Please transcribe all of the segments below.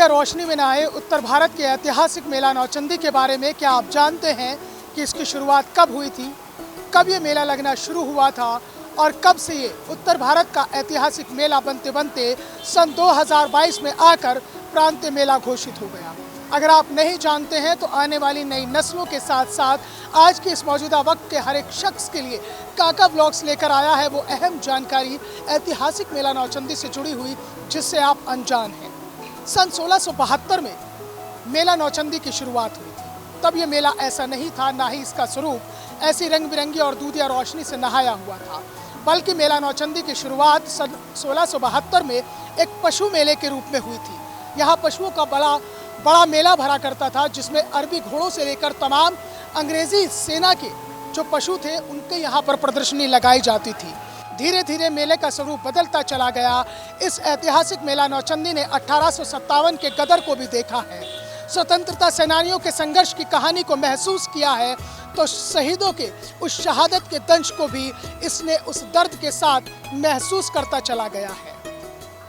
या रोशनी में नहाए उत्तर भारत के ऐतिहासिक मेला नौचंदी के बारे में क्या आप जानते हैं कि इसकी शुरुआत कब हुई थी, कब ये मेला लगना शुरू हुआ था और कब से ये उत्तर भारत का ऐतिहासिक मेला बनते बनते सन 2022 में आकर प्रांतीय मेला घोषित हो गया। अगर आप नहीं जानते हैं तो आने वाली नई नस्लों के साथ साथ आज के इस मौजूदा वक्त के हर एक शख्स के लिए काका ब्लॉग्स लेकर आया है वो अहम जानकारी ऐतिहासिक मेला नौचंदी से जुड़ी हुई जिससे आप अनजान हैं। सन 1672 में मेला नौचंदी की शुरुआत हुई थी। तब ये मेला ऐसा नहीं था, ना ही इसका स्वरूप ऐसी रंग बिरंगी और दूधिया रोशनी से नहाया हुआ था, बल्कि मेला नौचंदी की शुरुआत सन 1672 में एक पशु मेले के रूप में हुई थी। यहाँ पशुओं का बड़ा मेला भरा करता था जिसमें अरबी घोड़ों से लेकर तमाम अंग्रेजी सेना के जो पशु थे उनके यहाँ पर प्रदर्शनी लगाई जाती थी। धीरे धीरे मेले का स्वरूप बदलता चला गया। इस ऐतिहासिक मेला नौचंदी ने 1857 के गदर को भी देखा है, स्वतंत्रता सेनानियों के संघर्ष की कहानी को महसूस किया है, तो शहीदों के उस शहादत के दंश को भी इसने उस दर्द के साथ महसूस करता चला गया है।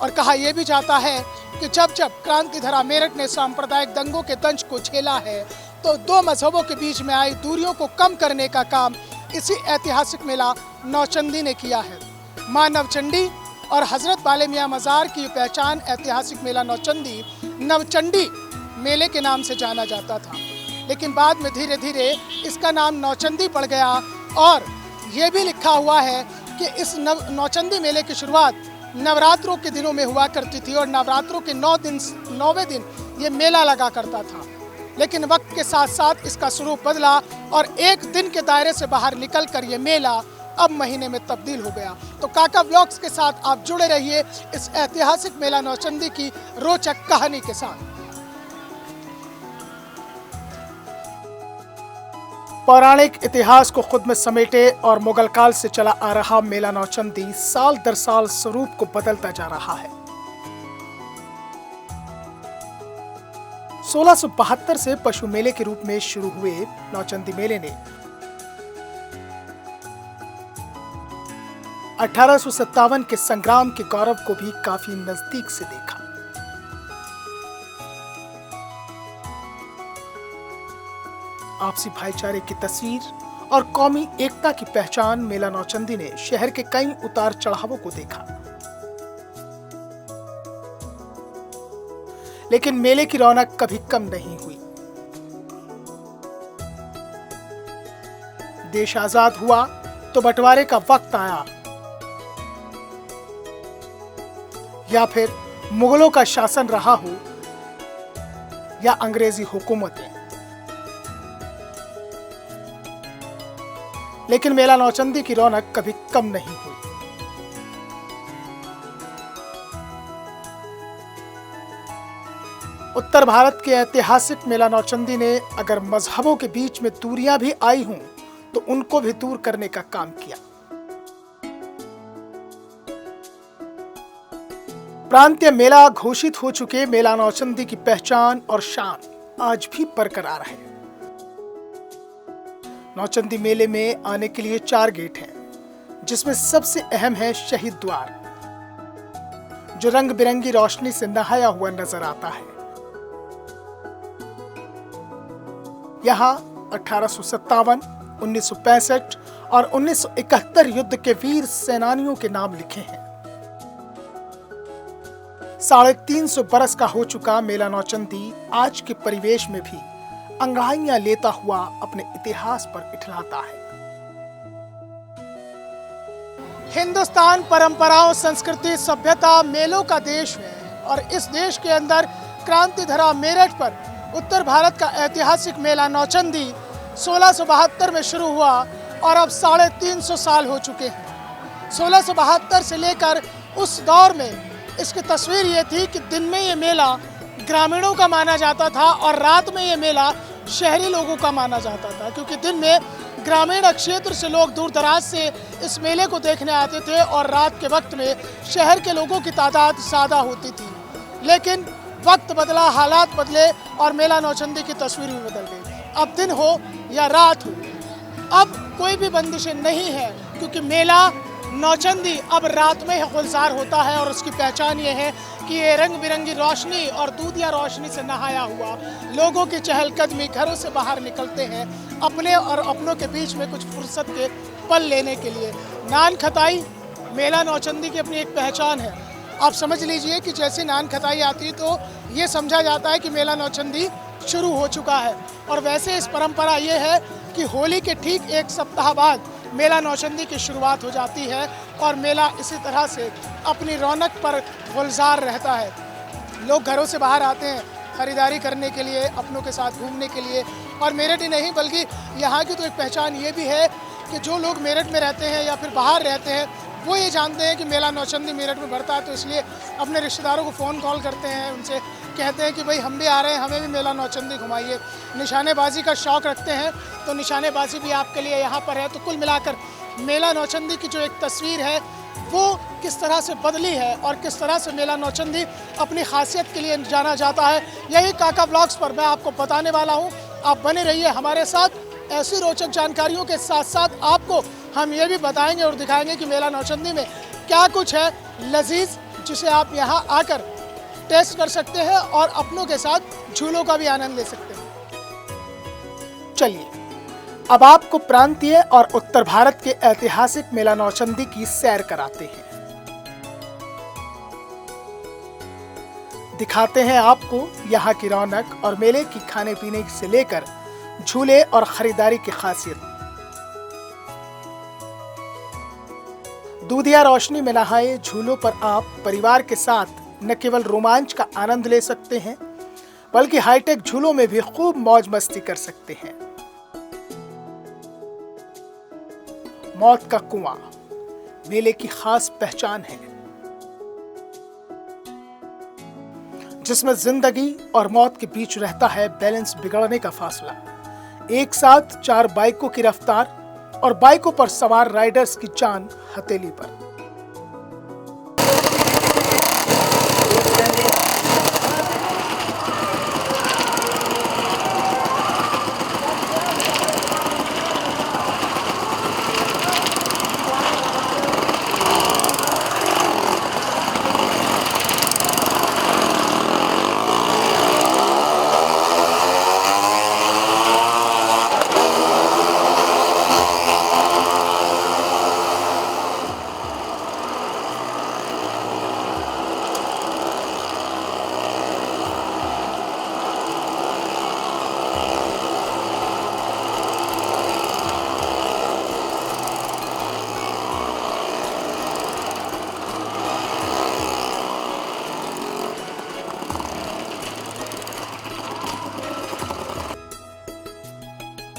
और कहा यह भी जाता है कि जब जब क्रांतिधरा मेरठ ने सांप्रदायिक दंगों के दंश को झेला है तो दो मजहबों के बीच में आई दूरियों को कम करने का काम इसी ऐतिहासिक मेला नौचंदी ने किया है। मां नवचंडी और हजरत बाले मियां मज़ार की पहचान ऐतिहासिक मेला नौचंदी नवचंडी मेले के नाम से जाना जाता था, लेकिन बाद में धीरे धीरे इसका नाम नौचंदी पड़ गया। और ये भी लिखा हुआ है कि इस नौचंदी मेले की शुरुआत नवरात्रों के दिनों में हुआ करती थी और नवरात्रों के 9वें दिन ये मेला लगा करता था, लेकिन वक्त के साथ साथ इसका स्वरूप बदला और एक दिन के दायरे से बाहर निकलकर ये मेला अब महीने में तब्दील हो गया। तो काका ब्लॉग्स के साथ आप जुड़े रहिए इस ऐतिहासिक मेला नौचंदी की रोचक कहानी के साथ। पौराणिक इतिहास को खुद में समेटे और मुगल काल से चला आ रहा मेला नौचंदी साल दर साल स्वरूप को बदलता जा रहा है। 1672 से पशु मेले के रूप में शुरू हुए नौचंदी मेले ने 1857 के संग्राम के गौरव को भी काफी नजदीक से देखा। आपसी भाईचारे की तस्वीर और कौमी एकता की पहचान मेला नौचंदी ने शहर के कई उतार चढ़ावों को देखा, लेकिन मेले की रौनक कभी कम नहीं हुई। देश आजाद हुआ तो बंटवारे का वक्त आया, या फिर मुगलों का शासन रहा हो या अंग्रेजी हुकूमतें, लेकिन मेला नौचंदी की रौनक कभी कम नहीं हुई। उत्तर भारत के ऐतिहासिक मेला नौचंदी ने अगर मजहबों के बीच में दूरियां भी आई हों तो उनको भी दूर करने का काम किया। प्रांतीय मेला घोषित हो चुके मेला नौचंदी की पहचान और शान आज भी बरकरार है। नौचंदी मेले में आने के लिए 4 गेट हैं, जिसमें सबसे अहम है शहीद द्वार, जो रंग बिरंगी रोशनी से नहाया हुआ नजर आता है। यहाँ 1857, 1965 और 1971 युद्ध के वीर सेनानियों के नाम लिखे हैं। 350 बरस का हो चुका मेला नौचंदी आज के परिवेश में भी अंगड़ाइयां लेता हुआ अपने इतिहास पर इठलाता है। हिंदुस्तान परंपराओं, संस्कृति, सभ्यता, मेलों का देश है और इस देश के अंदर क्रांतिधरा मेरठ पर उत्तर भारत का ऐतिहासिक मेला नौचंदी 1672 में शुरू हुआ और अब 350 साल हो चुके हैं। 1672 से लेकर उस दौर में इसकी तस्वीर ये थी कि दिन में ये मेला ग्रामीणों का माना जाता था और रात में ये मेला शहरी लोगों का माना जाता था, क्योंकि दिन में ग्रामीण क्षेत्र से लोग दूर दराज से इस मेले को देखने आते थे और रात के वक्त में शहर के लोगों की तादाद ज़्यादा होती थी। लेकिन वक्त बदला, हालात बदले और मेला नौचंदी की तस्वीर भी बदल गई। अब दिन हो या रात हो, अब कोई भी बंदिशें नहीं है, क्योंकि मेला नौचंदी अब रात में ही गुलजार होता है और उसकी पहचान ये है कि ये रंग बिरंगी रोशनी और दूधिया रोशनी से नहाया हुआ लोगों की चहलकदमी घरों से बाहर निकलते हैं अपने और अपनों के बीच में कुछ फुर्सत के पल लेने के लिए। नान खताई मेला नौचंदी की अपनी एक पहचान है। आप समझ लीजिए कि जैसे नान खताई आती तो ये समझा जाता है कि मेला नौचंदी शुरू हो चुका है। और वैसे इस परंपरा ये है कि होली के ठीक एक सप्ताह बाद मेला नौचंदी की शुरुआत हो जाती है और मेला इसी तरह से अपनी रौनक पर गुलजार रहता है। लोग घरों से बाहर आते हैं ख़रीदारी करने के लिए, अपनों के साथ घूमने के लिए। और मेरठ ही नहीं बल्कि यहाँ की तो एक पहचान ये भी है कि जो लोग मेरठ में रहते हैं या फिर बाहर रहते हैं वो ये जानते हैं कि मेला नौचंदी मेरठ में बढ़ता है, तो इसलिए अपने रिश्तेदारों को फ़ोन कॉल करते हैं, उनसे कहते हैं कि भाई हम भी आ रहे हैं, हमें भी मेला नौचंदी घुमाइए। निशानेबाजी का शौक़ रखते हैं तो निशानेबाजी भी आपके लिए यहाँ पर है। तो कुल मिलाकर मेला नौचंदी की जो एक तस्वीर है वो किस तरह से बदली है और किस तरह से मेला नौचंदी अपनी खासियत के लिए जाना जाता है, यही काका ब्लॉग्स पर मैं आपको बताने वाला हूँ। आप बने रहिए हमारे साथ। ऐसी रोचक जानकारियों के साथ साथ आपको हम ये भी बताएंगे और दिखाएंगे कि मेला नौचंदी में क्या कुछ है लजीज जिसे आप यहाँ आकर टेस्ट कर सकते हैं और अपनों के साथ झूलों का भी आनंद ले सकते हैं। चलिए अब आपको प्रांतीय और उत्तर भारत के ऐतिहासिक मेला नौचंदी की सैर कराते हैं। दिखाते हैं आपको यहाँ की रौनक और मेले की खाने पीने से लेकर झूले और खरीदारी की खासियत। दूधिया रोशनी में नहाए झूलों पर आप परिवार के साथ न केवल रोमांच का आनंद ले सकते हैं बल्कि हाईटेक झूलों में भी खूब मौज मस्ती कर सकते हैं। मौत का कुआं मेले की खास पहचान है, जिसमें जिंदगी और मौत के बीच रहता है बैलेंस बिगड़ने का फासला। एक साथ 4 बाइकों की रफ्तार और बाइकों पर सवार राइडर्स की जान हथेली पर।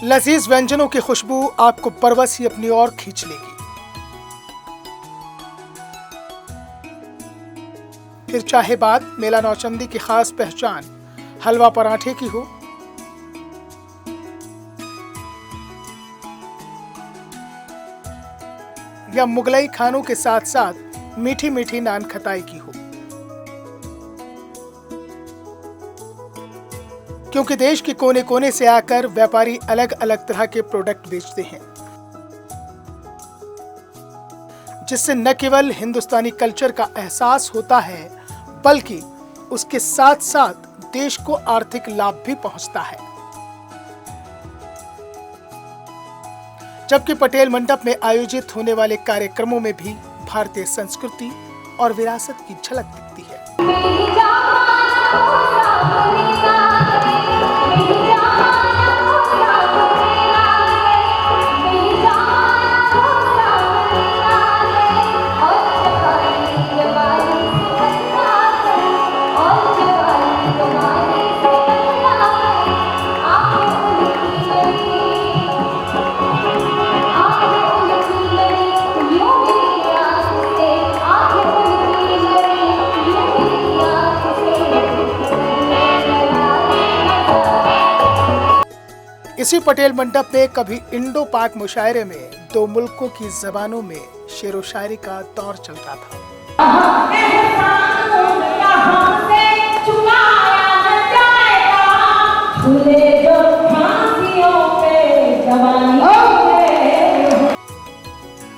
लजीज व्यंजनों की खुशबू आपको परवश ही अपनी ओर खींच लेगी। फिर चाहे बात मेला नौचंदी की खास पहचान हलवा पराठे की हो या मुगलई खानों के साथ साथ मीठी मीठी नान खताई की हो, क्योंकि देश के कोने कोने से आकर व्यापारी अलग अलग तरह के प्रोडक्ट बेचते हैं, जिससे न केवल हिंदुस्तानी कल्चर का एहसास होता है बल्कि उसके साथ साथ देश को आर्थिक लाभ भी पहुंचता है। जबकि पटेल मंडप में आयोजित होने वाले कार्यक्रमों में भी भारतीय संस्कृति और विरासत की झलक दिखती है। इसी पटेल मंडप में कभी इंडो पाक मुशायरे में 2 मुल्कों की जबानों में शेरो शायरी का दौर चलता था।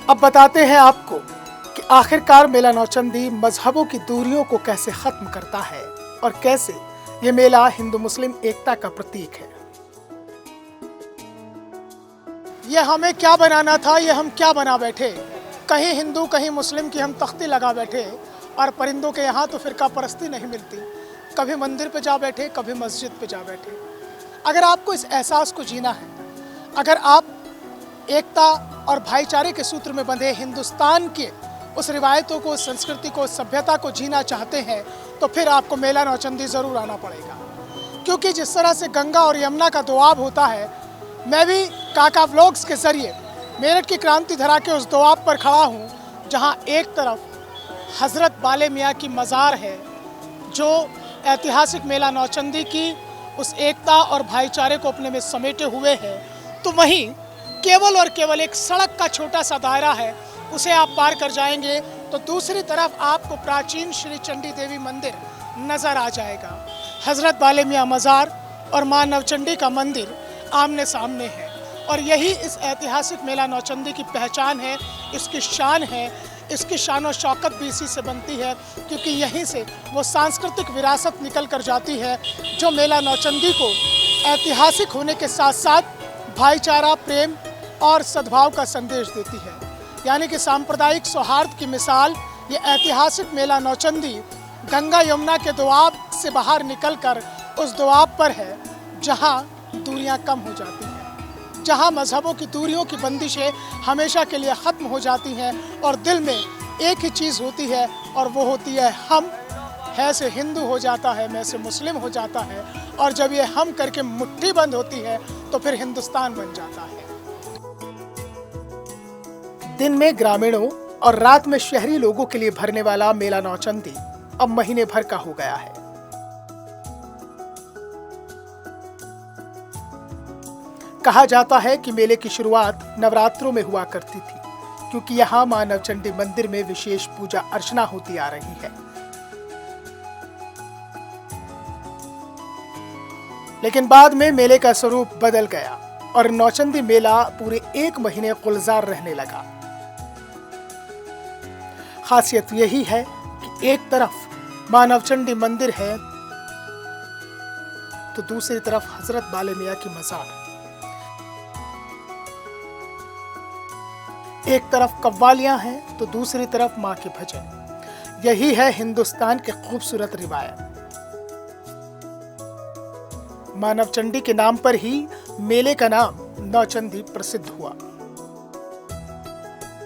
अब बताते हैं आपको कि आखिरकार मेला नौचंदी मजहबों की दूरियों को कैसे खत्म करता है और कैसे ये मेला हिंदू मुस्लिम एकता का प्रतीक है। ये हमें क्या बनाना था, ये हम क्या बना बैठे, कहीं हिंदू कहीं मुस्लिम की हम तख्ती लगा बैठे, और परिंदों के यहाँ तो फिरका परस्ती नहीं मिलती। कभी मंदिर पे जा बैठे, कभी मस्जिद पे जा बैठे। अगर आपको इस एहसास को जीना है, अगर आप एकता और भाईचारे के सूत्र में बंधे हिंदुस्तान के उस रिवायतों को, संस्कृति को, सभ्यता को जीना चाहते हैं, तो फिर आपको मेला नौचंदी ज़रूर आना पड़ेगा। क्योंकि जिस तरह से गंगा और यमुना का दोआब होता है, मैं भी काका व्लॉग्स के ज़रिए मेरठ की क्रांति धरा के उस दोआब पर खड़ा हूँ, जहाँ एक तरफ हज़रत बाले मियाँ की मज़ार है, जो ऐतिहासिक मेला नौचंदी की उस एकता और भाईचारे को अपने में समेटे हुए है, तो वहीं केवल और केवल एक सड़क का छोटा सा दायरा है, उसे आप पार कर जाएंगे तो दूसरी तरफ आपको प्राचीन श्री चंडी देवी मंदिर नज़र आ जाएगा। हज़रत बाले मियाँ मज़ार और माँ नवचंडी का मंदिर आमने सामने है, और यही इस ऐतिहासिक मेला नौचंदी की पहचान है, इसकी शान है। इसकी शान और शौकत भी इसी से बनती है, क्योंकि यहीं से वो सांस्कृतिक विरासत निकल कर जाती है जो मेला नौचंदी को ऐतिहासिक होने के साथ साथ भाईचारा, प्रेम और सद्भाव का संदेश देती है। यानी कि सांप्रदायिक सौहार्द की मिसाल ये ऐतिहासिक मेला नौचंदी गंगा यमुना के दोआब से बाहर निकलकर उस दोआब पर है जहां दूरियां कम हो जाती हैं, जहां मजहबों की दूरियों की बंदिशें हमेशा के लिए ख़त्म हो जाती हैं और दिल में एक ही चीज़ होती है, और वो होती है हम। है से हिंदू हो जाता है, मैं से मुस्लिम हो जाता है, और जब ये हम करके मुट्ठी बंद होती है तो फिर हिंदुस्तान बन जाता है। दिन में ग्रामीणों और रात में शहरी लोगों के लिए भरने वाला मेला नौचंदी अब महीने भर का हो गया है। कहा जाता है कि मेले की शुरुआत नवरात्रों में हुआ करती थी, क्योंकि यहाँ मां नवचंडी मंदिर में विशेष पूजा अर्चना होती आ रही है। लेकिन बाद में मेले का स्वरूप बदल गया और नौचंदी मेला पूरे एक महीने गुलजार रहने लगा। खासियत यही है कि एक तरफ मां नवचंडी मंदिर है तो दूसरी तरफ हजरत बाले मियाँ की मज़ार। एक तरफ कव्वालियां हैं तो दूसरी तरफ माँ के भजन। यही है हिंदुस्तान की खूबसूरत रिवायत। मां नवचंडी के नाम पर ही मेले का नाम नौचंदी प्रसिद्ध हुआ।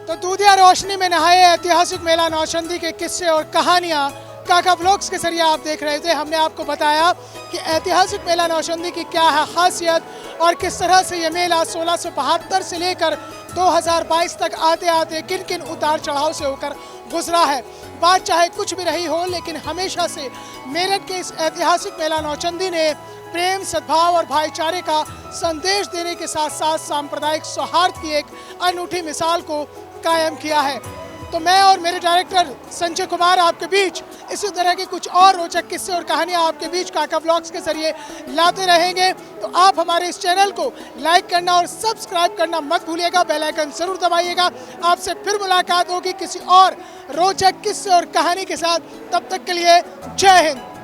तो दूधिया रोशनी में नहाए ऐतिहासिक मेला नौचंदी के किस्से और कहानियां काका व्लॉग्स के जरिए आप देख रहे थे। हमने आपको बताया कि ऐतिहासिक मेला नौचंदी की क्या है खासियत और किस तरह से ये मेला 1672 से लेकर 2022 तक आते आते किन किन उतार चढ़ाव से होकर गुजरा है। बात चाहे कुछ भी रही हो, लेकिन हमेशा से मेरठ के इस ऐतिहासिक मेला नौचंदी ने प्रेम, सद्भाव और भाईचारे का संदेश देने के साथ साथ सांप्रदायिक सौहार्द की एक अनूठी मिसाल को कायम किया है। तो मैं और मेरे डायरेक्टर संजय कुमार आपके बीच इसी तरह के कुछ और रोचक किस्से और कहानियां आपके बीच काका व्लॉग्स के जरिए लाते रहेंगे। तो आप हमारे इस चैनल को लाइक करना और सब्सक्राइब करना मत भूलिएगा, बेल आइकन जरूर दबाइएगा। आपसे फिर मुलाकात होगी किसी और रोचक किस्से और कहानी के साथ। तब तक के लिए जय हिंद।